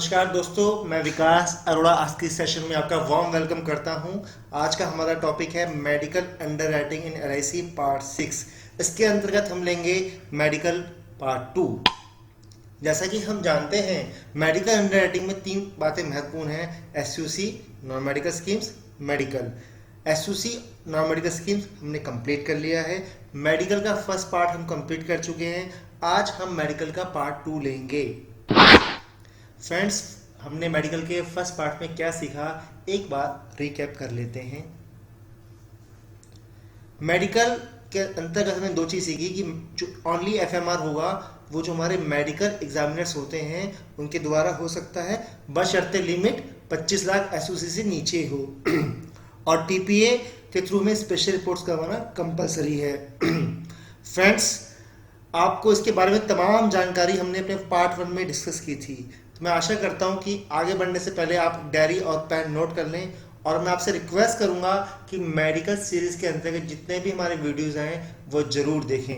नमस्कार दोस्तों, मैं विकास अरोड़ा आज के सेशन में आपका वार्म वेलकम करता हूं। आज का हमारा टॉपिक है मेडिकल अंडरराइटिंग इन एलआईसी पार्ट 6। इसके अंतर्गत हम लेंगे मेडिकल पार्ट 2। जैसा कि हम जानते हैं, मेडिकल अंडरराइटिंग में तीन बातें महत्वपूर्ण हैं: SUC, non medical schemes, medical. SUC non medical schemes हमने कंप्लीट कर लिया है। मेडिकल का फर्स्ट पार्ट हम कंप्लीट कर चुके हैं। आज हम मेडिकल का पार्ट 2 लेंगे। फ्रेंड्स, हमने मेडिकल के फर्स्ट पार्ट में क्या सीखा, एक बार रिकैप कर लेते हैं। मेडिकल के अंतर्गत हमने दो चीज़ सीखी कि जो ओनली एफएमआर होगा वो जो हमारे मेडिकल एग्जामिनर्स होते हैं उनके द्वारा हो सकता है, बशर्ते लिमिट 25 लाख एसयूसी से नीचे हो और टीपीए के थ्रू में स्पेशल रिपोर्ट्स करवाना कंपलसरी है। फ्रेंड्स, आपको इसके बारे में तमाम जानकारी हमने अपने पार्ट 1 में डिस्कस की थी। तो मैं आशा करता हूं कि आगे बढ़ने से पहले आप डायरी और पेन नोट कर लें, और मैं आपसे रिक्वेस्ट करूंगा कि मेडिकल सीरीज के अंतर्गत जितने भी हमारे वीडियोस हैं वो जरूर देखें।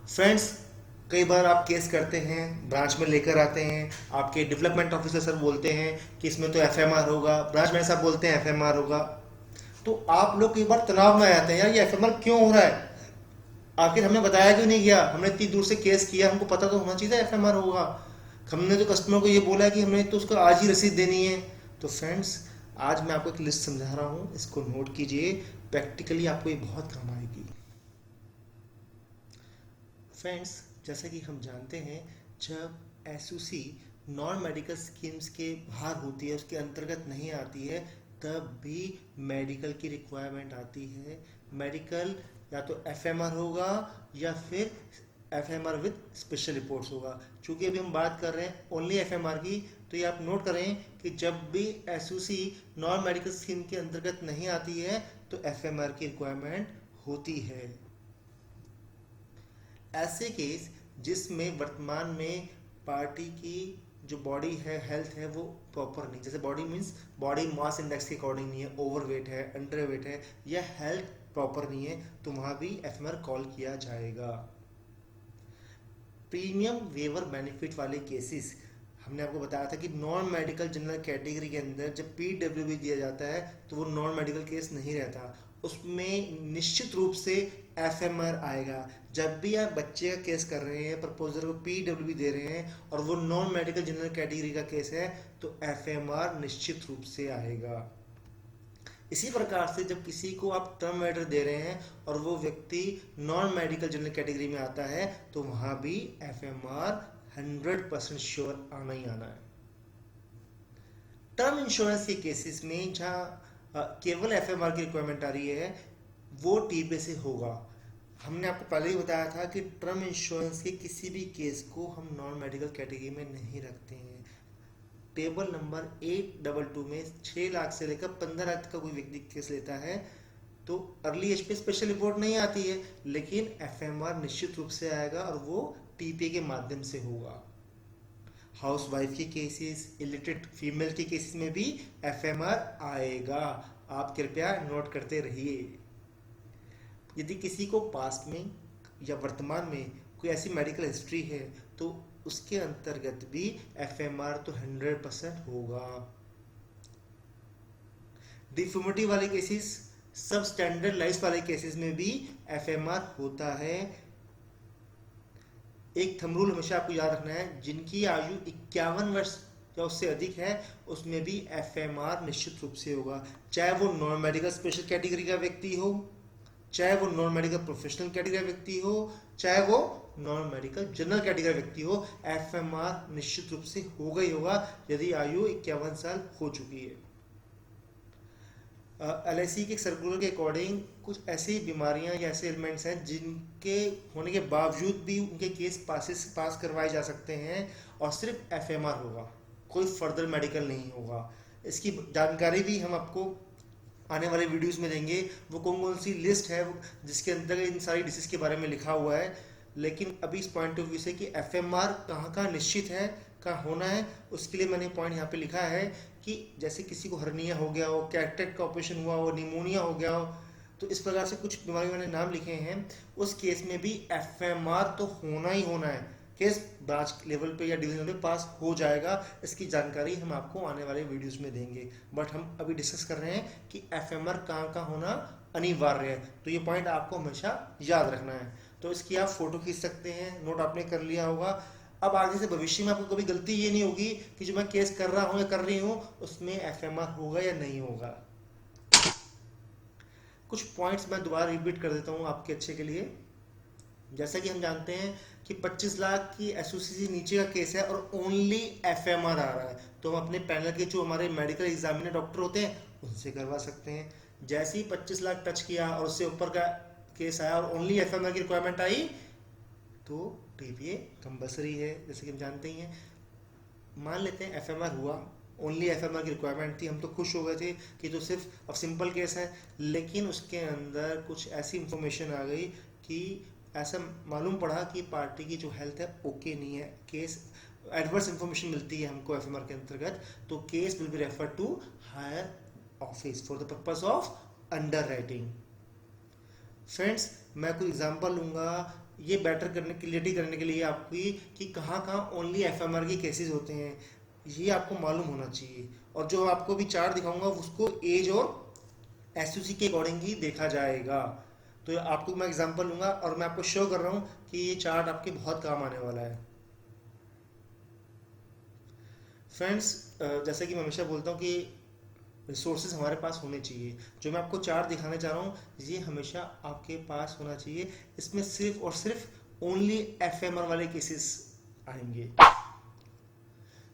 फ्रेंड्स, कई बार आप केस करते हैं, ब्रांच में लेकर आते हैं, आपके डेवलपमेंट ऑफिसर सर बोलते हैं कि इसमें तो एफएमआर होगा, ब्रांच में साहब बोलते हैं एफएमआर होगा। तो आप लोग कई बार तनाव में आ जाते हैं, यार ये एफएमआर क्यों हो रहा है, आखिर हमने बताया क्यों नहीं गया, हमने इतनी दूर से केस किया, हमको पता तो होना चाहिए एफएमआर होगा। हमने तो कस्टमर को ये बोला है कि हमें तो उसको आज ही रसीद देनी है। तो फ्रेंड्स, आज मैं आपको एक लिस्ट समझा रहा हूँ, इसको नोट कीजिए, प्रैक्टिकली आपको ये बहुत काम आएगी। फ्रेंड्स, जैसा कि हम जानते हैं, जब एसयूसी नॉन मेडिकल स्कीम्स के बाहर होती है, उसके अंतर्गत नहीं आती है, तब भी मेडिकल की रिक्वायरमेंट आती है। मेडिकल या तो एफएमआर होगा या फिर एफएमआर विद स्पेशल रिपोर्ट्स होगा। चूंकि अभी हम बात कर रहे हैं ओनली एफएमआर की, तो ये आप नोट करें कि जब भी एसयूसी नॉन मेडिकल स्कीम के अंतर्गत नहीं आती है तो एफएमआर की रिक्वायरमेंट होती है। ऐसे केस जिसमें वर्तमान में पार्टी की जो बॉडी है, हेल्थ है, वो प्रॉपर नहीं, जैसे body means body mass index के अकॉर्डिंग नहीं है, ओवरवेट है, अंडरवेट है, या हेल्थ प्रॉपर नहीं है, तो वहां भी एफएमआर कॉल किया जाएगा। प्रीमियम वेवर बेनिफिट वाले केसेस, हमने आपको बताया था कि नॉन मेडिकल जनरल कैटेगरी के अंदर जब पीडब्ल्यूबी दिया जाता है तो वो नॉन मेडिकल केस नहीं रहता, उसमें निश्चित रूप से एफएमआर आएगा। जब भी आप बच्चे का केस कर रहे हैं, प्रपोजर को पीडब्ल्यूबी दे रहे हैं और वो नॉन मेडिकल जनरल कैटेगरी का केस है, तो एफएमआर निश्चित रूप से आएगा। इसी प्रकार से जब किसी को आप टर्म मैटर दे रहे हैं और वो व्यक्ति नॉन मेडिकल जनरल कैटेगरी में आता है, तो वहां भी एफएमआर 100% श्योर आना ही आना है। टर्म इंश्योरेंस के केसेस में जहां केवल एफएमआर की रिक्वायरमेंट आ रही है, वो टीपे से होगा। हमने आपको पहले ही बताया था कि टर्म इंश्योरेंस के किसी भी केस को हम नॉन मेडिकल कैटेगरी में नहीं रखते हैं। टेबल नंबर 822 में 6 लाख से लेकर 15 लाख तक का कोई व्यक्ति केस लेता है तो अर्ली एज पे स्पेशल रिपोर्ट नहीं आती है, लेकिन एफएमआर निश्चित रूप से आएगा और वो टीपीए के माध्यम से होगा। हाउस वाइफ के केसेस, इलिटरेट फीमेल के केसेस में भी एफएमआर आएगा। आप कृपया नोट करते रहिए। यदि किसी को पास्ट में या वर्तमान में कोई ऐसी मेडिकल हिस्ट्री है तो उसके अंतर्गत भी एफएमआर तो 100% होगा। डिफॉर्मिटी वाले केसेस, सब स्टैंडर्ड लाइफ वाले केसेस में भी एफएमआर होता है। एक थंब रूल हमेशा आपको याद रखना है, जिनकी आयु 51 वर्ष या उससे अधिक है उसमें भी एफएमआर निश्चित रूप से होगा, चाहे वो नॉन मेडिकल स्पेशल कैटेगरी का व्यक्ति हो, चाहे वो नॉन मेडिकल प्रोफेशनल कैटेगरी का व्यक्ति हो, चाहे वो नॉन मेडिकल जनरल कैटेगरी व्यक्ति हो, एफएमआर निश्चित रूप से होगा ही होगा यदि आयु 51 साल हो चुकी है। एलआईसी के सर्कुलर के अकॉर्डिंग कुछ ऐसी बीमारियां या ऐसे एलिमेंट्स हैं जिनके होने के बावजूद भी उनके केस पास करवाए जा सकते हैं और सिर्फ एफएमआर होगा, कोई फर्दर मेडिकल नहीं होगा। इसकी जानकारी भी हम आपको आने वाले वीडियोस में देंगे। वो कौन कौन सी लिस्ट है जिसके अंदर इन सारी डिसीज के बारे में लिखा हुआ है, लेकिन अभी इस पॉइंट ऑफ व्यू से कि एफएमआर कहाँ कहाँ निश्चित है, कहाँ होना है, उसके लिए मैंने पॉइंट यहाँ पे लिखा है कि जैसे किसी को हर्निया हो गया हो, कैटरेक्ट का ऑपरेशन हुआ हो, निमोनिया हो गया हो, तो इस प्रकार से कुछ बीमारी मैंने नाम लिखे हैं, उस केस में भी एफएमआर तो होना ही होना है। केस ब्रांच लेवल पे या डिवीजन लेवल पे पास हो जाएगा। इसकी जानकारी हम आपको आने वाले वीडियोस में देंगे, बट हम अभी डिस्कस कर रहे हैं कि एफएमआर कहाँ कहाँ होना अनिवार्य है। तो ये पॉइंट आपको हमेशा याद रखना है। तो इसकी आप फोटो खींच सकते हैं, नोट आपने कर लिया होगा। अब आगे से भविष्य में आपको कभी गलती ये नहीं होगी कि जो मैं केस कर रहा हूँ या कर रही हूँ उसमें एफएमआर होगा या नहीं होगा। कुछ पॉइंट्स मैं दोबारा रिपीट कर देता हूँ आपके अच्छे के लिए। जैसा कि हम जानते हैं कि 25 लाख की एसओसी से नीचे का केस है और ओनली एफएमआर आ रहा है, तो हम अपने पैनल के जो हमारे मेडिकल एग्जामिनर डॉक्टर होते हैं उनसे करवा सकते हैं। जैसे ही 25 लाख टच किया और उससे ऊपर का केस आया और ओनली एफएमआर की रिक्वायरमेंट आई तो टीपीए कंपलसरी है, जैसे कि हम जानते ही हैं। मान लेते हैं एफएमआर हुआ, ओनली एफएमआर की रिक्वायरमेंट थी, हम तो खुश हो गए थे कि तो सिर्फ अब सिंपल केस है, लेकिन उसके अंदर कुछ ऐसी इंफॉर्मेशन आ गई कि ऐसा मालूम पड़ा कि पार्टी की जो हेल्थ है ओके नहीं है, केस एडवर्स इंफॉर्मेशन मिलती है हमको एफएमआर के अंतर्गत, तो case will be refer to higher office for the purpose of underwriting. Friends, मैं कोई एग्जांपल लूंगा ये बेटर करने क्लियरिटी करने के लिए आपकी कि कहाँ कहाँ ओनली एफएमआर के केसेस होते हैं, ये आपको मालूम होना चाहिए। और जो आपको भी चार्ट दिखाऊंगा उसको एज और एसयूसी के अकॉर्डिंग ही देखा जाएगा। तो आपको मैं एग्जांपल लूंगा और मैं आपको शो कर रहा हूँ कि ये चार्ट आपके बहुत काम आने वाला है। फ्रेंड्स, जैसे कि मैं हमेशा बोलता हूँ कि रिसोर्सेज हमारे पास होने चाहिए। जो मैं आपको चार्ट दिखाने जा रहा हूँ ये हमेशा आपके पास होना चाहिए। इसमें सिर्फ और सिर्फ ओनली एफएमआर वाले केसेस आएंगे।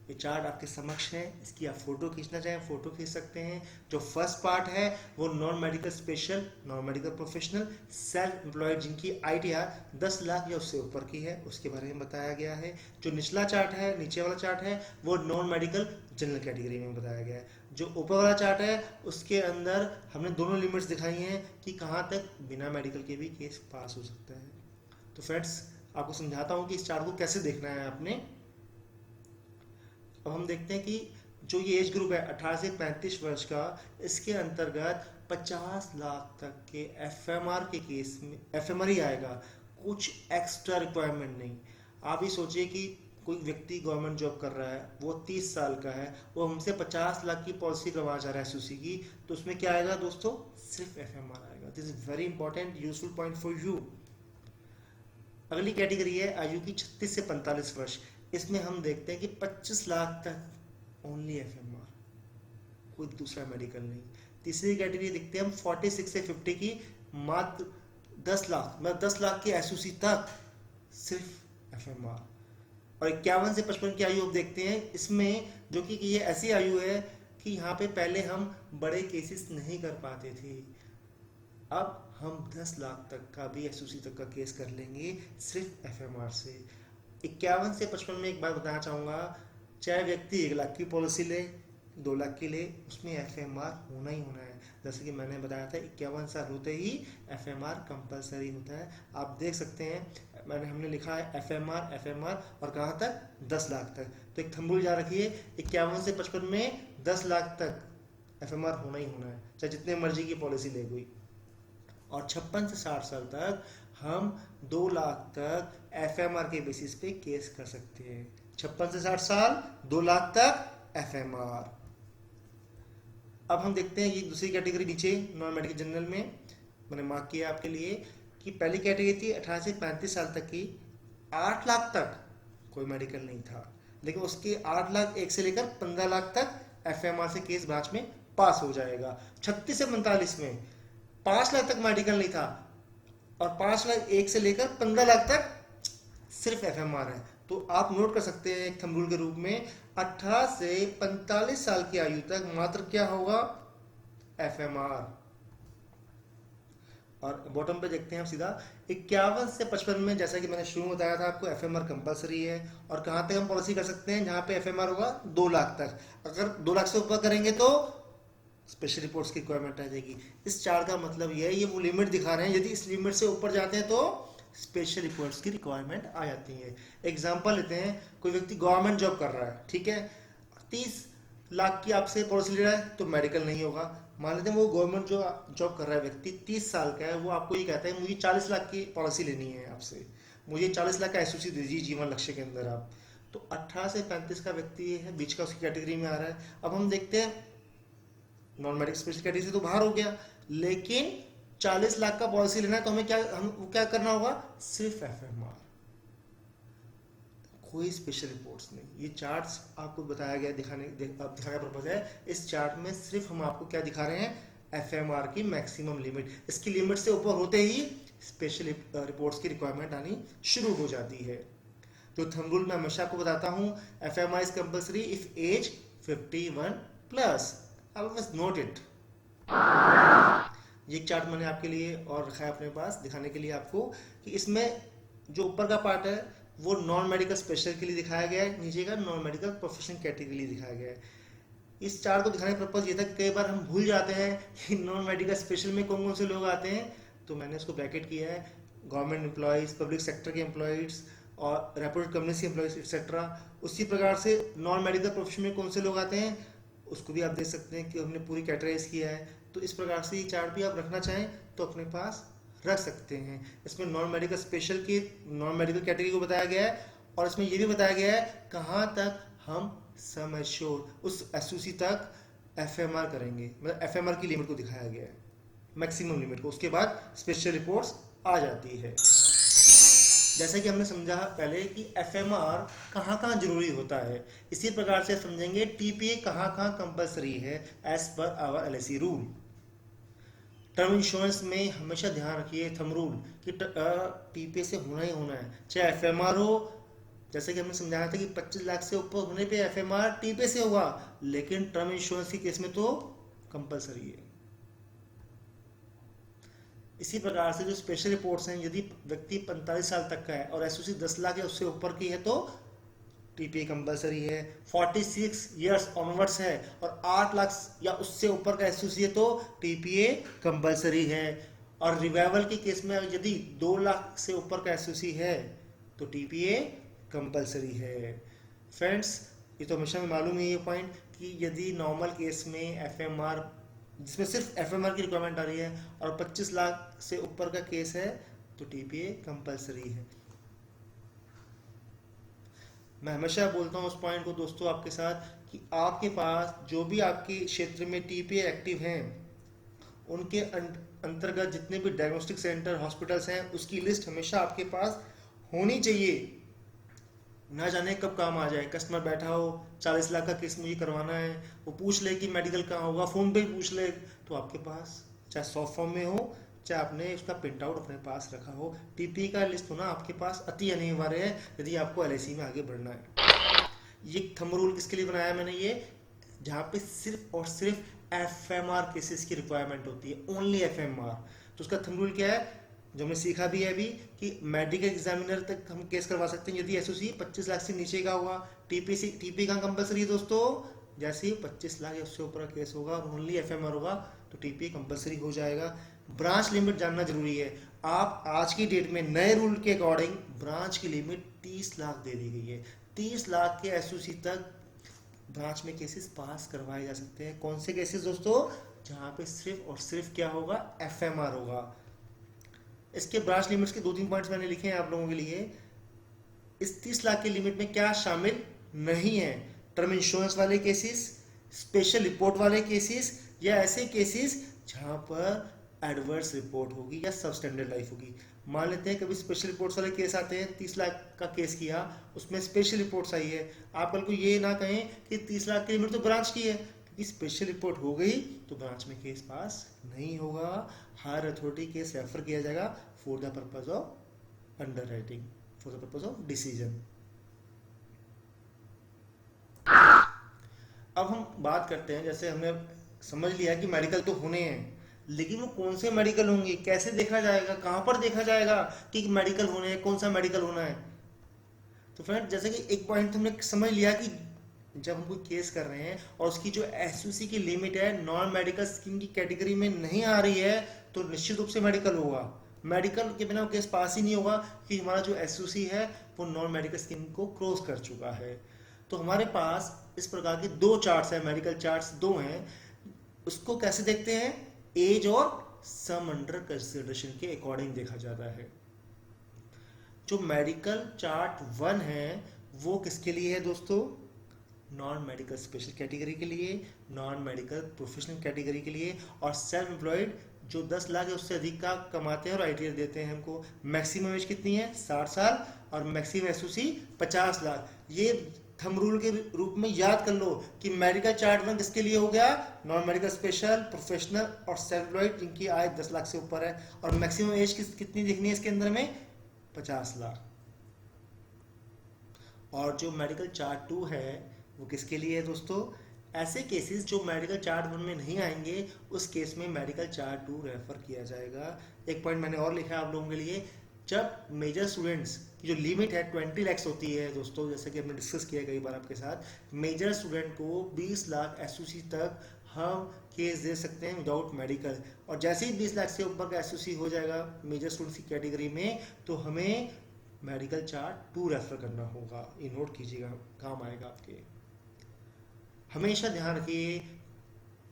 ये चार्ट आपके समक्ष है, इसकी आप फोटो खींचना चाहें फोटो खींच सकते हैं। जो फर्स्ट पार्ट है वो non medical special, non medical professional, self employed जिनकी आईटीआर 10 लाख या उससे ऊपर की है उसके बारे में बताया गया है। जो निचला चार्ट है, नीचे वाला चार्ट है, वो नॉन मेडिकल जनरल कैटेगरी में बताया गया है। जो ऊपर वाला चार्ट है उसके अंदर हमने दोनों लिमिट्स दिखाई हैं कि कहाँ तक बिना मेडिकल के भी केस पास हो सकता है। तो फ्रेंड्स, आपको समझाता हूँ कि इस चार्ट को कैसे देखना है आपने। अब हम देखते हैं कि जो ये एज ग्रुप है 18 से 35 वर्ष का, इसके अंतर्गत 50 लाख तक के एफएमआर के केस में एफएमआर ही आएगा, कुछ एक्स्ट्रा रिक्वायरमेंट नहीं। आप ही सोचिए कि कोई व्यक्ति गवर्नमेंट जॉब कर रहा है, वो 30 साल का है, वो हमसे 50 लाख की पॉलिसी करवाना चाह रहा है एसयूसी की, तो उसमें क्या आएगा दोस्तों? सिर्फ एफएमआर आएगा। This is very important useful point for you. अगली कैटेगरी है आयु की 36 से 45 वर्ष। इसमें हम देखते हैं कि 25 लाख तक ओनली एफएमआर, कोई दूसरा मेडिकल नहीं। तीसरी कैटेगरी देखते हैं हम 46 से 50 की, मात्र 10 लाख मतलब 10 लाख की एसयूसी तक सिर्फ एफएमआर। और 51 से 55 की आयु आप देखते हैं इसमें, जो कि ये ऐसी आयु है कि यहाँ पे पहले हम बड़े केसेस नहीं कर पाते थे, अब हम 10 लाख तक का भी एसयूसी तक का केस कर लेंगे सिर्फ एफएमआर से। 51 से 55 में एक बात बताना चाहूँगा, चाहे व्यक्ति 1 लाख की पॉलिसी ले, 2 लाख की ले, उसमें एफएमआर होना ही होना है। जैसे कि मैंने बताया था 51 साल होते ही एफएमआर कंपलसरी होता है। आप देख सकते हैं हमने लिखा है एफएमआर एफएमआर और कहाँ तक? 10 लाख तक। तो एक थंब रूल याद रखिए, 51 से 55 में 10 लाख तक एफएमआर होना ही होना है, चाहे जितने मर्जी की पॉलिसी ले कोई। और 56 से 60 साल तक हम 2 लाख तक एफएमआर के बेसिस पे केस कर सकते हैं। 56 से 60 साल 2 लाख तक एफएमआर। अब हम देखते हैं ये दूसरी कैटेगरी नीचे नॉन मेडिकल जनरल में मैंने मार्क किया आपके लिए कि पहली कैटेगरी थी 18 से 35 साल तक की, 8 लाख तक कोई मेडिकल नहीं था, लेकिन उसके 8 लाख 1 से लेकर 15 लाख तक एफएमआर से केस ब्रांच में पास हो जाएगा। 36 से 45 में 5 लाख तक मेडिकल नहीं था और 5 लाख 1 से लेकर 15 लाख तक सिर्फ एफएमआर है। तो आप नोट कर सकते हैं एक थंब रूल के रूप में, 18 से 45 साल की आयु तक मात्र क्या होगा? एफएमआर। और बॉटम पे देखते हैं हम सीधा 51 से 55 में, जैसा कि मैंने शुरू में बताया था आपको, एफएमआर कंपलसरी है। और कहां तक हम पॉलिसी कर सकते हैं? जहां पे एफएमआर होगा 2 लाख तक। अगर 2 लाख से ऊपर करेंगे तो स्पेशल रिपोर्ट्स की रिक्वायरमेंट आ जाएगी। इस चार्ट का मतलब यह है, ये वो लिमिट दिखा रहे हैं, यदि इस लिमिट से ऊपर जाते हैं तो स्पेशल रिपोर्ट्स की रिक्वायरमेंट आ जाती है। एग्जांपल लेते हैं, कोई व्यक्ति गवर्नमेंट जॉब कर रहा है, ठीक है, 30 लाख की आपसे पॉलिसी ले रहा है तो मेडिकल नहीं होगा। मान लेते हैं वो गवर्नमेंट जॉब कर रहा है व्यक्ति 30 साल का है, वो आपको ये कहता है मुझे 40 लाख की पॉलिसी लेनी है आपसे, मुझे 40 लाख का एसओसी दीजिए जीवन लक्ष्य के अंदर आप। तो 18 से 35 का व्यक्ति है, बीच का उसकी कैटेगरी में आ रहा है। अब हम देखते हैं नॉन मेडिकल स्पेशल कैटेगरी से तो बाहर हो गया, लेकिन 40 लाख का पॉलिसी लेना है तो हमें क्या करना होगा, सिर्फ एफएमआर, कोई स्पेशल रिपोर्ट्स नहीं। ये चार्ट्स आपको बताया गया, दिखाने का पर्पज है। इस चार्ट में सिर्फ हम आपको क्या दिखा रहे हैं, एफएमआर की मैक्सिमम लिमिट। इसकी लिमिट से ऊपर होते ही स्पेशल रिपोर्ट्स की रिक्वायरमेंट आनी शुरू हो जाती है। तो थंब रूल में हमेशा आपको बताता हूं, FMR is compulsory if age 51 plus. Always note it. ये चार्ट मैंने आपके लिए और रखा है अपने पास दिखाने के लिए आपको, कि इसमें जो ऊपर का पार्ट है वो नॉन मेडिकल स्पेशल के लिए दिखाया गया है, नीचे का नॉन मेडिकल प्रोफेशनल कैटेगरी के लिए दिखाया गया है। इस चार्ट को दिखाने का पर्पज ये था कि कई बार हम भूल जाते हैं कि नॉन मेडिकल स्पेशल में कौन कौन से लोग आते हैं, तो मैंने उसको ब्रैकेट किया है। गवर्नमेंट एम्प्लॉयज, पब्लिक सेक्टर के एम्प्लॉयज और रेपुटेड कंपनीज के एम्प्लॉयज एक्सेट्रा। उसी प्रकार से नॉन मेडिकल प्रोफेशन में कौन से लोग आते हैं उसको भी आप देख सकते हैं कि हमने पूरी कैटेगराइज किया है। तो इस प्रकार से ये चार्ट भी आप रखना चाहें तो अपने पास रख सकते हैं। इसमें नॉन मेडिकल स्पेशल की नॉन मेडिकल कैटेगरी को बताया गया है, और इसमें ये भी बताया गया है कहाँ तक हम सम एश्योर्ड उस एसयूसी तक एफएमआर करेंगे, मतलब एफएमआर की लिमिट को दिखाया गया है, मैक्सिमम लिमिट को। उसके बाद स्पेशल रिपोर्ट्स आ जाती है। जैसे कि हमने समझा पहले कि एफएमआर कहाँ कहाँ जरूरी होता है, इसी प्रकार से समझेंगे टीपीए कहाँ कहाँ कंपलसरी है as per our LIC rule. Term insurance में हमेशा ध्यान रखिए थंब रूल कि टीपीए से होना ही होना है, चाहे एफएमआर हो। जैसे कि हमने समझाया था कि 25 लाख से ऊपर होने पे एफएमआर टीपीए से होगा, लेकिन टर्म इंश्योरेंस के केस में तो कंपलसरी है। इसी प्रकार से जो स्पेशल रिपोर्ट्स हैं, यदि व्यक्ति 45 साल तक का है और एसओसी 10 लाख या उससे ऊपर की है तो टीपीए कंपलसरी है। 46 इयर्स ऑनवर्ड्स है और 8 लाख या उससे ऊपर का एसओसी है तो टीपीए कंपलसरी है। और रिवाइवल के केस में यदि 2 लाख से ऊपर का एसओसी है तो टीपीए कंपलसरी है। फ्रेंड्स, ये तो हमेशा में मालूम है ये पॉइंट कि यदि नॉर्मल केस में एफएमआर, जिसमें सिर्फ एफएमआर की रिक्वायरमेंट आ रही है, और 25 लाख से ऊपर का केस है तो टीपीए कंपलसरी है। मैं हमेशा बोलता हूँ उस पॉइंट को दोस्तों आपके साथ कि आपके पास जो भी आपके क्षेत्र में टीपीए एक्टिव हैं उनके अंतर्गत जितने भी डायग्नोस्टिक सेंटर, हॉस्पिटल्स हैं, उसकी लिस्ट हमेशा आपके पास होनी चाहिए। ना जाने कब काम आ जाए, कस्टमर बैठा हो 40 लाख का केस मुझे करवाना है, वो पूछ ले कि मेडिकल कहाँ होगा, फ़ोन पे ही पूछ ले, तो आपके पास चाहे सॉफ्ट फॉर्म में हो चाहे आपने उसका प्रिंट आउट अपने पास रखा हो, टीपी का लिस्ट होना आपके पास अति अनिवार्य है यदि आपको एलआईसी में आगे बढ़ना है। ये थंब रूल किसके लिए बनाया मैंने, ये जहाँ पे सिर्फ और सिर्फ एफएमआर केसेस की रिक्वायरमेंट होती है, ओनली एफएमआर। तो उसका थंब रूल क्या है, जो हमने सीखा भी है अभी, कि मेडिकल एग्जामिनर तक हम केस करवा सकते हैं यदि एसओसी 25 लाख से नीचे का हुआ। टीपी कहाँ कंपलसरी है दोस्तों, जैसे ही 25 लाख या उससे ऊपर का केस होगा और ओनली एफएमआर होगा तो टीपी कंपलसरी हो जाएगा। ब्रांच लिमिट जानना जरूरी है। आप आज की डेट में नए रूल के अकॉर्डिंग ब्रांच की लिमिट 30 लाख दे दी गई है। 30 लाख के एसओसी तक ब्रांच में केसेस पास करवाए जा सकते हैं। कौन से केसेस दोस्तों, जहां पे सिर्फ और सिर्फ क्या होगा, एफएमआर होगा। इसके ब्रांच लिमिट्स के 2-3 पॉइंट्स मैंने लिखे हैं आप लोगों के लिए। इस 30 लाख की लिमिट में क्या शामिल नहीं है, टर्म इंश्योरेंस वाले केसेस, स्पेशल रिपोर्ट वाले केसेस, या ऐसे केसेस जहां पर एडवर्स रिपोर्ट होगी या सबस्टैंडर्ड लाइफ होगी। मान लेते हैं कभी स्पेशल रिपोर्ट्स वाले केस आते हैं, 30 लाख का केस किया, उसमें स्पेशल रिपोर्ट्स आई है, आप कल को ये ना कहें कि 30 लाख की लिमिट तो ब्रांच की है, क्योंकि स्पेशल रिपोर्ट हो गई तो ब्रांच में केस पास नहीं होगा। हायर अथॉरिटी केस रेफर किया जाएगा for the purpose of under writing, for the purpose of decision. अब हम बात करते हैं, जैसे हमने समझ लिया कि मेडिकल तो होने हैं, लेकिन वो कौन से मेडिकल होंगे, कैसे देखा जाएगा, कहां पर देखा जाएगा कि मेडिकल होने हैं, कौन सा मेडिकल होना है। तो फ्रेंड, जैसे कि एक पॉइंट हमने समझ लिया कि जब हम कोई केस कर रहे हैं और उसकी जो एसयूसी की लिमिट है नॉन मेडिकल स्कीम की कैटेगरी में नहीं आ रही है तो निश्चित रूप से मेडिकल होगा। मेडिकल के बिना वो केस पास ही नहीं होगा कि हमारा जो एसयूसी है वो नॉन मेडिकल स्कीम को क्रॉस कर चुका है। तो हमारे पास इस प्रकार के 2 चार्ट्स हैं, मेडिकल चार्ट्स 2 हैं। उसको कैसे देखते हैं, एज और सम अंडर कंसिडरेशन के अकॉर्डिंग देखा जाता है। जो मेडिकल चार्ट 1 है वो किसके लिए है दोस्तों? नॉन मेडिकल स्पेशल कैटेगरी के लिए, नॉन मेडिकल प्रोफेशनल कैटेगरी के लिए, और सेल्फ एम्प्लॉयड जो 10 लाख या उससे अधिक का कमाते हैं और आईटीआर देते हैं हमको। मैक्सिमम एज कितनी है? 60 साल, और मैक्सिमम एसओसी 50 लाख। ये थंब रूल के रूप में याद कर लो कि मेडिकल चार्ट 1 किसके लिए हो गया? नॉन मेडिकल स्पेशल, प्रोफेशनल और सेल्फ एम्प्लॉयड जिनकी आय 10 लाख से ऊपर है। और मैक्सिमम एज कितनी दिखनी है इसके अंदर में? 50 लाख। और जो मेडिकल चार्ट 2 है वो किसके लिए है दोस्तों? ऐसे केसेस जो मेडिकल चार्ट 1 में नहीं आएंगे उस केस में मेडिकल चार्ट 2 रेफर किया जाएगा। एक पॉइंट मैंने और लिखा है आप लोगों के लिए, जब मेजर स्टूडेंट्स की जो लिमिट है 20 लैक्स होती है दोस्तों, जैसे कि हमने डिस्कस किया कई बार आपके साथ, मेजर स्टूडेंट को 20 लाख एसओसी तक हम केस दे सकते हैं विदाउट मेडिकल। और जैसे ही 20 लाख से ऊपर का एसओसी हो जाएगा मेजर स्टूडेंट्स की कैटेगरी में, तो हमें मेडिकल चार्ट 2 रेफर करना होगा। ये नोट कीजिएगा, काम आएगा आपके। हमेशा ध्यान रखिए,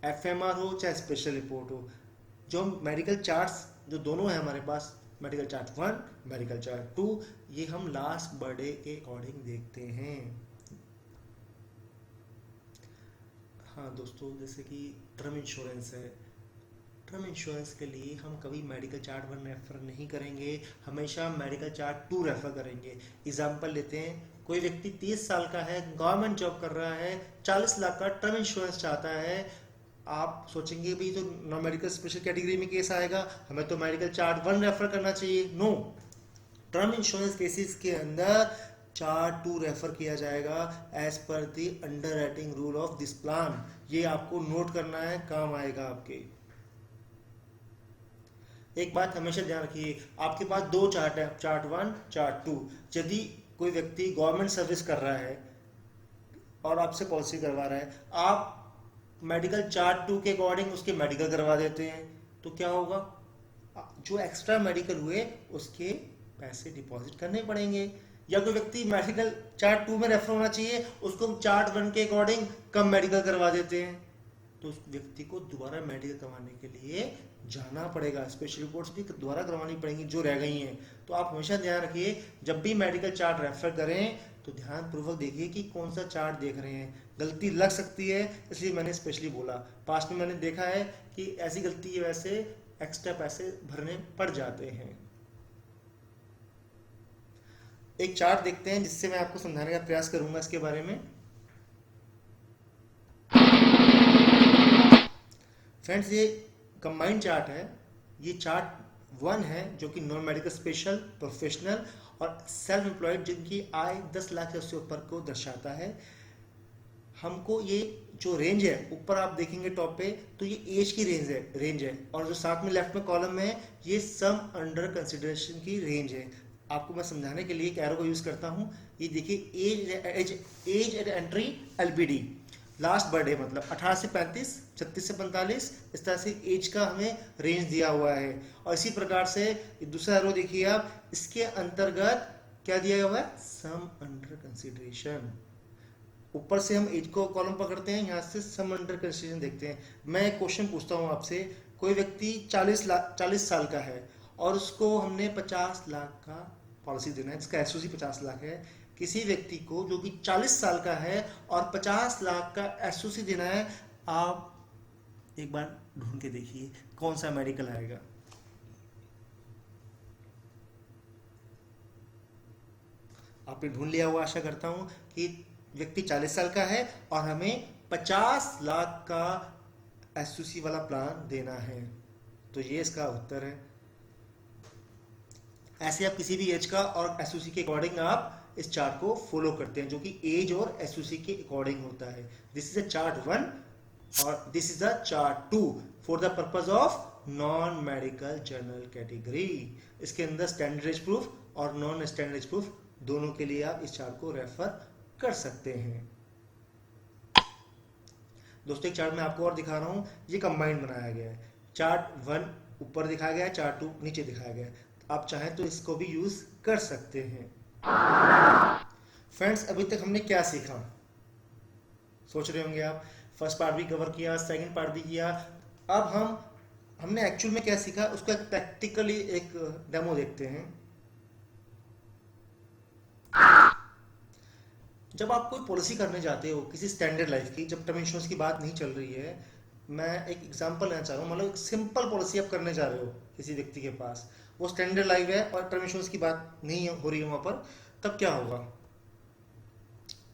एफएमआर हो चाहे स्पेशल रिपोर्ट हो, जो मेडिकल चार्ट्स जो दोनों है हमारे पास, मेडिकल चार्ट 1, मेडिकल चार्ट 2, ये हम लास्ट बर्थडे के अकॉर्डिंग देखते हैं। हाँ दोस्तों, जैसे कि टर्म इंश्योरेंस है, टर्म इंश्योरेंस के लिए हम कभी मेडिकल चार्ट 1 रेफर नहीं करेंगे, हमेशा मेडिकल चार्ट 2 रेफर करेंगे। एग्जाम्पल लेते हैं, कोई व्यक्ति 30 साल का है, गवर्नमेंट जॉब कर रहा है, 40 लाख का टर्म इंश्योरेंस चाहता है। आप सोचेंगे भाई तो नॉन मेडिकल स्पेशल कैटेगरी में केस आएगा, हमें तो मेडिकल चार्ट 1 रेफर करना चाहिए। नो, टर्म इंश्योरेंस केसेस के अंदर चार्ट 2 रेफर किया जाएगा as per the underwriting rule of this plan. ये आपको नोट करना है, काम आएगा आपके। एक बात हमेशा ध्यान रखिए, आपके पास 2 चार्ट है, चार्ट 1, चार्ट 2। यदि कोई व्यक्ति गवर्नमेंट सर्विस कर रहा है और आपसे पॉलिसी करवा रहा है, आप मेडिकल चार्ट 2 के अकॉर्डिंग उसके मेडिकल करवा देते हैं, तो क्या होगा? जो एक्स्ट्रा मेडिकल हुए उसके पैसे डिपॉजिट करने पड़ेंगे। या कोई व्यक्ति मेडिकल चार्ट 2 में रेफर होना चाहिए, उसको हम चार्ट 1 के अकॉर्डिंग कम मेडिकल करवा देते हैं, तो उस व्यक्ति को दोबारा मेडिकल करवाने के लिए जाना पड़ेगा, स्पेशल रिपोर्ट्स भी दोबारा करवानी पड़ेंगी जो रह गई हैं। तो आप हमेशा ध्यान रखिए, जब भी मेडिकल चार्ट रेफर करें तो ध्यान पूर्वक देखिए कि कौन सा चार्ट देख रहे हैं। गलती लग सकती है, इसलिए मैंने स्पेशली बोला। पास्ट में मैंने देखा है कि ऐसी गलती की वजह से एक्स्ट्रा पैसे भरने पड़ जाते हैं। एक चार्ट देखते हैं जिससे मैं आपको समझाने का प्रयास करूंगा इसके बारे में। फ्रेंड्स, ये कंबाइंड चार्ट है। ये चार्ट 1 है जो कि नॉन मेडिकल स्पेशल, प्रोफेशनल और सेल्फ एम्प्लॉयड जिनकी आय 10 लाख से उससे ऊपर को दर्शाता है। हमको ये जो रेंज है, ऊपर आप देखेंगे टॉप पे, तो ये एज की रेंज है, और जो साथ में लेफ्ट में कॉलम में है ये सम अंडर कंसिडरेशन की रेंज है। आपको मैं समझाने के लिए एक एरो को यूज करता हूँ। ये देखिए, age at entry LBD, last birthday मतलब 18 से 35, 36 से 45, इस तरह से एज का हमें रेंज दिया हुआ है। और इसी प्रकार से दूसरा एरो देखिए आप, इसके अंतर्गत क्या दिया हुआ है? Sum under consideration. ऊपर से हम एज को कॉलम पकड़ते हैं, यहाँ से सम अंडर कंसिडरेशन देखते हैं। मैं एक क्वेश्चन पूछता हूँ आपसे, कोई व्यक्ति 40 साल का है और उसको हमने 50 लाख का पॉलिसी देना है, जिसका एसओसी 50 लाख है। किसी व्यक्ति को जो कि 40 साल का है और 50 लाख का एसओसी देना है, आप एक बार ढूंढ के देखिए कौन सा मेडिकल आएगा। आपने ढूंढ लिया हुआ, आशा करता हूं कि व्यक्ति 40 साल का है और हमें 50 लाख का एसओसी वाला प्लान देना है, तो ये इसका उत्तर है। ऐसे आप किसी भी एज का और एसओसी के अकॉर्डिंग आप इस चार्ट को फॉलो करते हैं, जो कि एज और एसओसी के अकॉर्डिंग होता है। दिस इज अ चार्ट 1 और this is a chart 2 for the purpose of non medical general category. इसके अंदर स्टैंडर्ड एज प्रूफ और नॉन स्टैंडर्ड एज प्रूफ दोनों के लिए आप इस चार्ट को रेफर कर सकते हैं। दोस्तों, एक चार्ट मैं आपको और दिखा रहा हूं, ये कंबाइंड बनाया गया है। चार्ट 1 ऊपर दिखाया गया है, चार्ट 2 नीचे दिखाया गया है। आप चाहें तो इसको भी यूज कर सकते हैं। फ्रेंड्स, अभी तक हमने क्या सीखा? सोच रहे होंगे आप, फर्स्ट पार्ट भी कवर किया, सेकंड पार्ट भी किया। अब हमने एक्चुअल में क्या सीखा उसका एक प्रैक्टिकली एक डेमो देखते हैं। जब आप कोई पॉलिसी करने जाते हो किसी स्टैंडर्ड लाइफ की, जब टर्म इंश्योरेंस की बात नहीं चल रही है, मैं एक एग्जांपल लेना चाह रहा हूँ, मतलब एक सिंपल पॉलिसी आप करने जा रहे हो किसी व्यक्ति के पास, वो स्टैंडर्ड लाइफ है और टर्म इंश्योरेंस की बात नहीं हो रही है वहाँ पर, तब क्या होगा?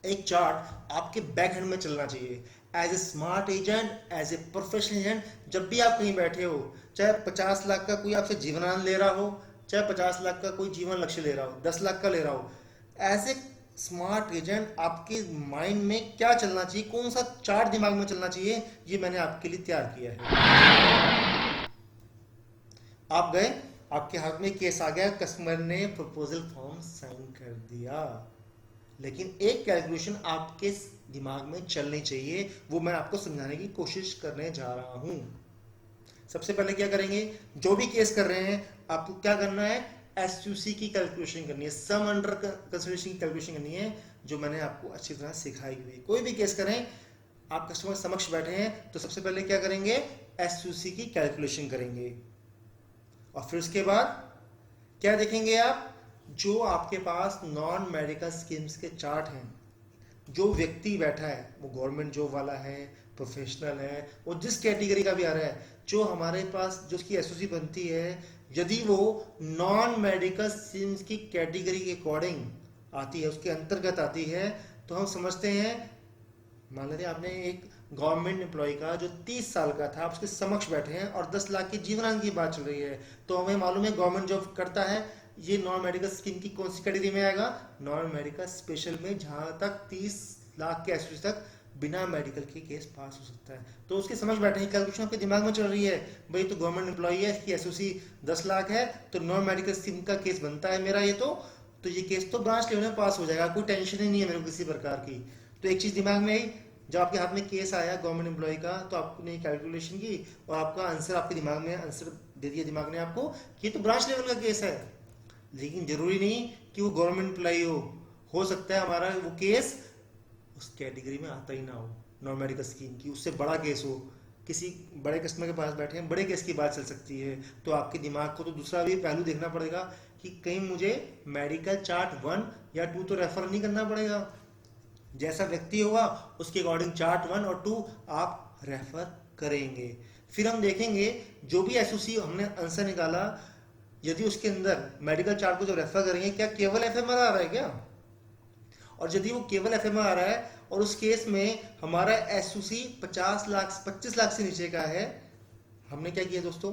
एक चार्ट आपके बैक हैंड में चलना चाहिए। As a smart agent, as a professional agent, जब भी आप कहीं बैठे हो, चाहे 50 लाख का कोई आपसे जीवनानंद ले रहा हो, चाहे 50 लाख का कोई जीवन लक्ष्य ले रहा हो, 10 लाख का ले रहा हो, एज ए स्मार्ट एजेंट आपके माइंड में क्या चलना चाहिए, कौन सा चार्ट दिमाग में चलना चाहिए, ये मैंने आपके लिए तैयार किया है। आप गए, आपके हाथ में केस आ गया, कस्टमर ने प्रपोजल फॉर्म साइन कर दिया, लेकिन एक कैलकुलेशन आपके दिमाग में चलनी चाहिए, वो मैं आपको समझाने की कोशिश करने जा रहा हूं। सबसे पहले क्या करेंगे, जो भी केस कर रहे हैं आपको क्या करना है, एसयूसी की कैलकुलेशन करनी है, सम अंडर कंसिडरेशन की कैलकुलेशन करनी है, जो मैंने आपको अच्छी तरह सिखाई हुई है। कोई भी केस करें, आप कस्टमर समक्ष बैठे हैं तो सबसे पहले क्या करेंगे, एसयूसी की कैलकुलेशन करेंगे, और फिर उसके बाद क्या देखेंगे आप, जो आपके पास नॉन मेडिकल स्कीम्स के चार्ट हैं, जो व्यक्ति बैठा है वो गवर्नमेंट जॉब वाला है, प्रोफेशनल है, वो जिस कैटेगरी का भी आ रहा है, जो हमारे पास जो उसकी एसओसी बनती है, यदि वो नॉन मेडिकल स्कीम्स की कैटेगरी के अकॉर्डिंग आती है, उसके अंतर्गत आती है, तो हम समझते हैं, मान लेते हैं आपने एक गवर्नमेंट एम्प्लॉय का जो 30 साल का था, आप उसके समक्ष बैठे हैं और 10 लाख की जीवनांत की बात चल रही है, तो हमें मालूम है गवर्नमेंट जॉब करता है, ये नॉन मेडिकल स्कीम की कौन सी कैटेगरी में आएगा, नॉन मेडिकल स्पेशल में, जहां तक 30 लाख के एसओसी तक बिना मेडिकल के केस पास हो सकता है। तो उसके समझ बैठे हैं, कैलकुलेशन आपके दिमाग में चल रही है, भाई तो गवर्नमेंट एम्प्लॉय है, इसकी एसओसी 10 लाख है, तो नॉन मेडिकल स्कीम का केस बनता है मेरा, ये तो ये केस तो ब्रांच लेवल में पास हो जाएगा, कोई टेंशन ही नहीं है मेरे को किसी प्रकार की। तो एक चीज दिमाग में आई, जब आपके हाथ में केस आया गवर्नमेंट एम्प्लॉय का, तो आपने कैलकुलेशन की और आपका आंसर आपके दिमाग में आंसर दे दिया दिमाग ने आपको कि ये तो ब्रांच लेवल का केस है, लेकिन जरूरी नहीं कि वो गवर्नमेंट एम्प्लॉय हो सकता है हमारा वो केस उस कैटेगरी में आता ही ना हो, नॉन मेडिकल स्कीम की उससे बड़ा केस हो, किसी बड़े कस्टमर के पास बैठे हैं, बड़े केस की बात चल सकती है, तो आपके दिमाग को तो दूसरा भी पहलू देखना पड़ेगा कि कहीं मुझे मेडिकल चार्ट 1 या 2 तो रेफर नहीं करना पड़ेगा, जैसा व्यक्ति होगा उसके अकॉर्डिंग चार्ट 1 और 2 आप रेफर करेंगे। फिर हम देखेंगे जो भी एसओसी हमने आंसर निकाला, यदि उसके अंदर मेडिकल चार्ट को जब रेफर करेंगे, क्या केवल एफएमआर आ रहा है क्या, और यदि वो केवल एफएमआर आ रहा है और उस केस में हमारा एसओसी 25 लाख से नीचे का है, हमने क्या किया दोस्तों,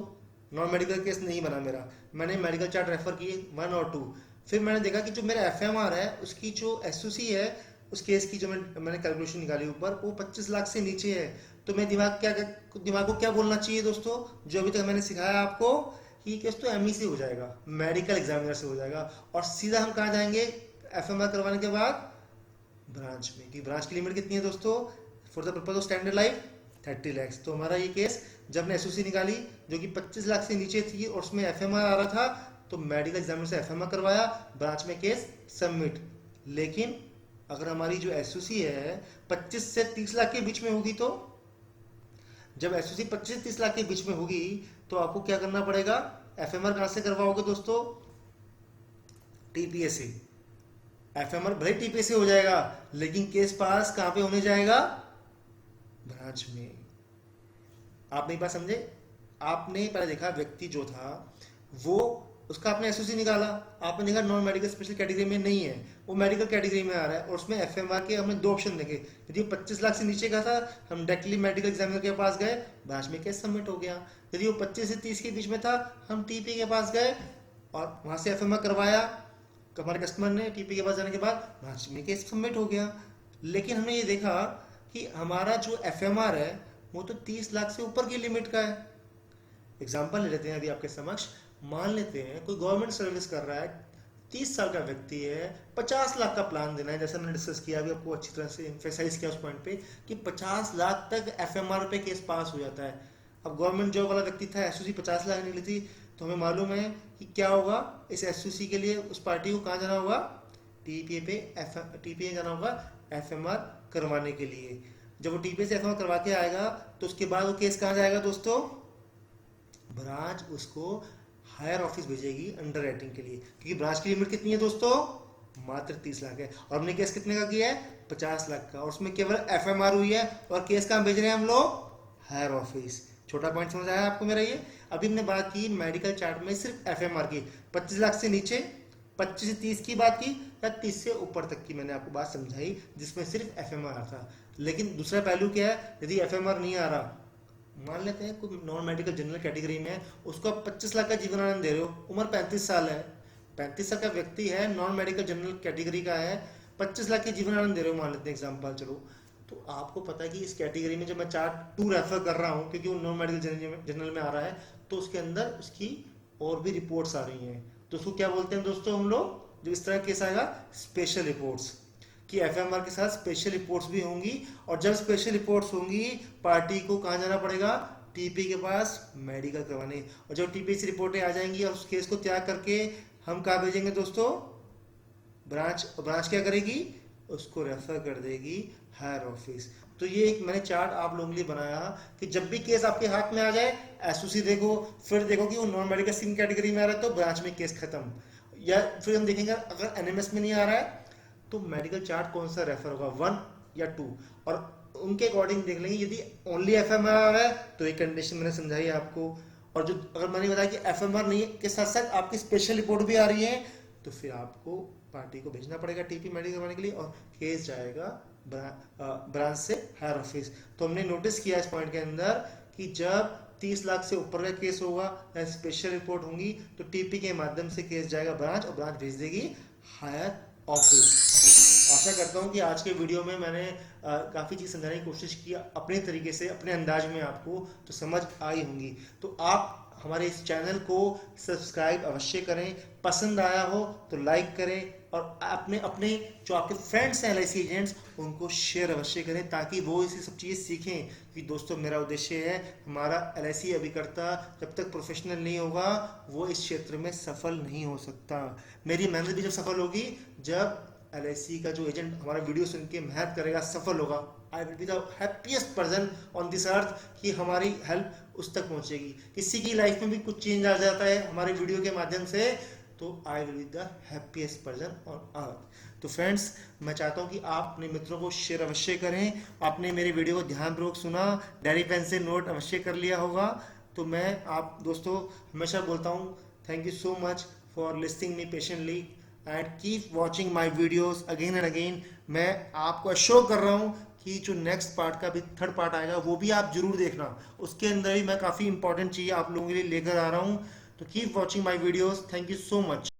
नॉन मेडिकल केस नहीं बना मेरा, मैंने मेडिकल चार्ट रेफर किए 1 और 2, फिर मैंने देखा कि जो मेरा एफएमआर है उसकी जो एसओसी है उस केस की जो मैंने कैलकुलेशन निकाली ऊपर, वो 25 लाख से नीचे है, तो मैं दिमाग को क्या बोलना चाहिए दोस्तों, जो अभी तक मैंने सिखाया आपको कि केस तो एमई से हो जाएगा, मेडिकल एग्जामिनर से हो जाएगा, और सीधा हम कहाँ जाएंगे एफएमआर करवाने के बाद, ब्रांच में, कि ब्रांच की लिमिट कितनी है दोस्तों, for the purpose of standard life 30 lakh. तो हमारा ये केस जब हमने एसओसी निकाली जो कि 25 लाख से नीचे थी और उसमें एफएमआर आ रहा था, तो मेडिकल एग्जामिनर से एफएमआर करवाया, ब्रांच में केस सबमिट। लेकिन अगर हमारी जो एसओसी है 25 से 30 लाख के बीच में होगी, तो जब एसओसी 25 से 30 लाख के बीच में होगी तो आपको क्या करना पड़ेगा, एफएमआर कहां से करवाओगे दोस्तों, टीपीए से। एफएमआर भले टीपीए से हो जाएगा, लेकिन केस पास कहां पे होने जाएगा, ब्रांच में। आप मेरी बात समझे, आपने पहले देखा व्यक्ति जो था वो उसका आपने एसओसी निकाला, आपने देखा नॉन मेडिकल स्पेशल कैटेगरी में नहीं है, वो मेडिकल कैटेगरी में आ रहा है, और उसमें एफएमआर के हमने 2 ऑप्शन देखे, यदि 25 लाख से नीचे का था हम डायरेक्टली मेडिकल एग्जामिनर के पास गए, ब्रांच में केस सबमिट हो गया, यदि वो 25 से 30 के बीच में था हम टीपी के पास गए और वहां से एफएमआर करवाया, हमारे कस्टमर ने टीपी के पास जाने के बाद ब्रांच में केस सबमिट हो गया। लेकिन हमने ये देखा कि हमारा जो एफएमआर है वो तो 30 लाख से ऊपर की लिमिट का है। एग्जाम्पल ले लेते हैं अभी आपके समक्ष, मान लेते हैं कोई गवर्नमेंट सर्विस कर रहा है, 30 साल का व्यक्ति है, 50 लाख का प्लान देना है, जैसा मैंने डिस्कस किया अभी आपको अच्छी तरह से एम्फेसाइज किया उस पॉइंट पे कि 50 लाख तक एफएमआर पे केस पास हो जाता है। अब गवर्नमेंट जॉब वाला व्यक्ति था, एसओसी 50 लाख निकली थी, तो हमें मालूम है कि क्या होगा, इस एसओसी के लिए उस पार्टी को कहाँ जाना होगा, टीपीए पे टीपीए जाना होगा एफएमआर करवाने के लिए। जब वो टीपीए से एफएमआर करवा के आएगा तो उसके बाद वो केस कहाँ जाएगा दोस्तों, ब्रांच उसको हायर ऑफिस भेजेगी अंडर राइटिंग के लिए, क्योंकि ब्रांच की लिमिट कितनी है दोस्तों, मात्र 30 लाख है। और हमने केस कितने का किया है? 50 लाख का, और उसमें केवल एफएमआर हुई है। और केस कहाँ भेज रहे हैं हम लोग? Higher office. छोटा पॉइंट समझ आया आपको मेरा ये? अभी हमने बात की मेडिकल चार्ट में सिर्फ एफएमआर की, 25 लाख से नीचे, 25 से 30 की बात की, या 30 से ऊपर तक की मैंने आपको बात समझाई जिसमें सिर्फ एफएमआर था। लेकिन दूसरा पहलू क्या है? यदि एफएमआर नहीं आ रहा, मान लेते हैं कोई नॉन मेडिकल जनरल कैटेगरी में है, उसको आप 25 लाख का जीवन आनंद दे रहे हो, उम्र 35 साल है, 35 साल का व्यक्ति है, नॉन मेडिकल जनरल कैटेगरी का है, 25 लाख के जीवन आनंद दे रहे हो, मान लेते हैं एग्जाम्पल। चलो, तो आपको पता है कि इस कैटेगरी में जब मैं चार्ट 2 रेफर कर रहा हूँ, क्योंकि वो नॉन मेडिकल जनरल में आ रहा है, तो उसके अंदर उसकी और भी रिपोर्ट्स आ रही हैं। तो उसको क्या बोलते हैं दोस्तों हम लोग, जब इस तरह केस आएगा, स्पेशल रिपोर्ट्स, कि एफएमआर के साथ स्पेशल रिपोर्ट्स भी होंगी। और जब स्पेशल रिपोर्ट्स होंगी, पार्टी को कहाँ जाना पड़ेगा? टीपी के पास मेडिकल करवाने। और जब टीपी से रिपोर्टें आ जाएंगी और उस केस को त्याग करके हम कहाँ भेजेंगे दोस्तों? ब्रांच। ब्रांच क्या करेगी? उसको रेफर कर देगी हायर ऑफिस। तो ये एक मैंने चार्ट आप लोगों के लिए बनाया कि जब भी केस आपके हाथ में आ जाए, एसओसी देखो, फिर देखो कि वो नॉन मेडिकल स्कीम कैटेगरी में आ रहा है तो ब्रांच में केस खत्म। या फिर हम देखेंगे अगर एनएमएस में नहीं आ रहा है तो मेडिकल चार्ट कौन सा रेफर होगा, 1 या 2, और उनके अकॉर्डिंग देख लेंगे। यदि ओनली एफएमआर आ रहा है तो एक कंडीशन मैंने समझाई आपको। और जो अगर मैंने बताया कि एफएमआर नहीं के साथ साथ आपकी स्पेशल रिपोर्ट भी आ रही है, तो फिर आपको पार्टी को भेजना पड़ेगा टीपी मेडिकल करवाने के लिए, और केस जाएगा ब्रांच से हायर ऑफिस। तो हमने नोटिस किया इस पॉइंट के अंदर कि जब 30 लाख से ऊपर का केस होगा या स्पेशल रिपोर्ट होंगी तो टीपी के माध्यम से केस जाएगा ब्रांच, और ब्रांच भेज देगी हायर ऑफिस। आशा करता हूं कि आज के वीडियो में मैंने काफ़ी चीज़ समझाने की कोशिश की अपने तरीके से, अपने अंदाज में, आपको तो समझ आई होंगी। तो आप हमारे इस चैनल को सब्सक्राइब अवश्य करें, पसंद आया हो तो लाइक करें, और अपने अपने जो आपके फ्रेंड्स हैं एलआईसी एजेंट्स, उनको शेयर अवश्य करें ताकि वो इसी सब चीज़ें सीखें। कि दोस्तों मेरा उद्देश्य है, हमारा एलआईसी अभिकर्ता जब तक प्रोफेशनल नहीं होगा वो इस क्षेत्र में सफल नहीं हो सकता। मेरी मेहनत भी जब सफल होगी, जब एलआईसी का जो एजेंट हमारा वीडियो सुन के मेहनत करेगा, सफल होगा, I will be the happiest person on this earth, कि हमारी हेल्प उस तक पहुंचेगी। किसी की लाइफ में भी कुछ चेंज आ जाता है हमारे वीडियो के माध्यम से, तो I will be the happiest person on earth. तो फ्रेंड्स, मैं चाहता हूं कि आप अपने मित्रों को शेयर अवश्य करें। आपने मेरे वीडियो को ध्यानपूर्वक सुना, डायरी पेन से नोट अवश्य कर लिया होगा। तो मैं आप दोस्तों हमेशा बोलता हूं, thank you so much for listening me patiently and keep watching my videos again and again. मैं आपको अश्योर कर रहा हूँ कि जो नेक्स्ट पार्ट का भी 3rd पार्ट आएगा वो भी आप जरूर देखना। उसके अंदर भी मैं काफ़ी इंपॉर्टेंट चीज़ आप लोगों के लिए लेकर आ रहा हूँ। तो keep watching my videos. Thank you so much.